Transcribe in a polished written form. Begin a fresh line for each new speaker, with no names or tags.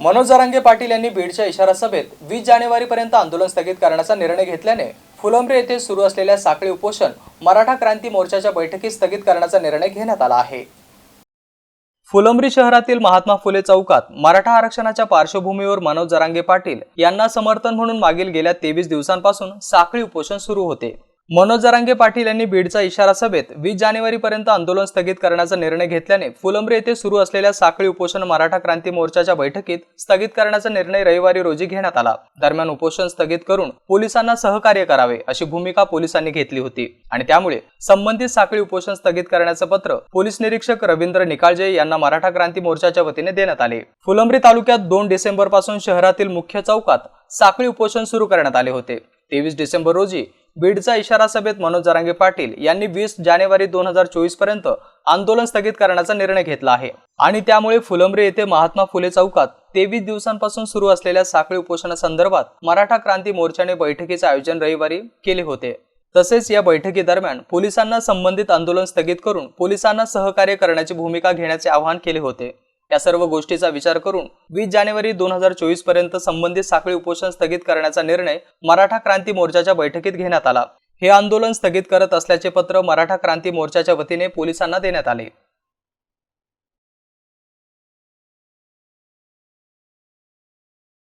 मनोज जरांगे पाटील यांनी बीडच्या इशारा सभेत 20 जानेवारीपर्यंत आंदोलन स्थगित करण्याचा निर्णय घेतल्याने फुलंब्री येथे सुरू असलेल्या साखळी उपोषण मराठा क्रांती मोर्चाच्या बैठकीत स्थगित करण्याचा निर्णय घेण्यात आला आहे। फुलंब्री शहरातील महात्मा फुले चौकात मराठा आरक्षणाच्या पार्श्वभूमीवर मनोज जरांगे पाटील यांना समर्थन म्हणून मागील गेल्या 23 दिवसांपासून साखळी उपोषण सुरू होते। मनोज जरांगे पाटील यांनी बीडचा इशारा सभेत 20 जानेवारीपर्यंत आंदोलन स्थगित करण्याचा निर्णय घेतल्याने फुलंब्री येथे सुरू असलेल्या साखळी उपोषण मराठा क्रांती मोर्चाच्या बैठकीत स्थगित करण्याचा निर्णय रविवारी रोजी घेण्यात आला। दरम्यान उपोषण स्थगित करून पोलिसांना सहकार्य करावे अशी भूमिका पोलिसांनी घेतली होती आणि त्यामुळे संबंधित साखळी उपोषण स्थगित करण्याचे पत्र पोलीस निरीक्षक रवींद्र निकाळजे यांना मराठा क्रांती मोर्चाच्या वतीने देण्यात आले। फुलंब्री तालुक्यात 2 डिसेंबर पासून शहरातील मुख्य चौकात साखळी उपोषण सुरू करण्यात आले होते। 23 डिसेंबर रोजी बीडचा इशारा सभेत मनोज जरांगे पाटील यांनी 20 जानेवारी 2024 पर्यंत आंदोलन स्थगित करण्याचा निर्णय घेतला आहे आणि त्यामुळे फुलंब्री येथे महात्मा फुले चौकात 23 दिवसांपासून सुरू असलेल्या साखळी उपोषणासंदर्भात मराठा क्रांती मोर्चाने बैठकीचे आयोजन रविवारी केले होते। तसेच या बैठकीदरम्यान पोलिसांना संबंधित आंदोलन स्थगित करून पोलिसांना सहकार्य करण्याची भूमिका घेण्याचे आवाहन केले होते। या सर्व गोष्टीचा विचार करून 20 जानेवारी 2024 पर्यंत संबंधित साखळी उपोषण स्थगित करण्याचा निर्णय मराठा क्रांती मोर्चाच्या बैठकीत घेण्यात आला। हे आंदोलन स्थगित करत असल्याचे पत्र मराठा क्रांती मोर्चाच्या वतीने पोलिसांना देण्यात आले।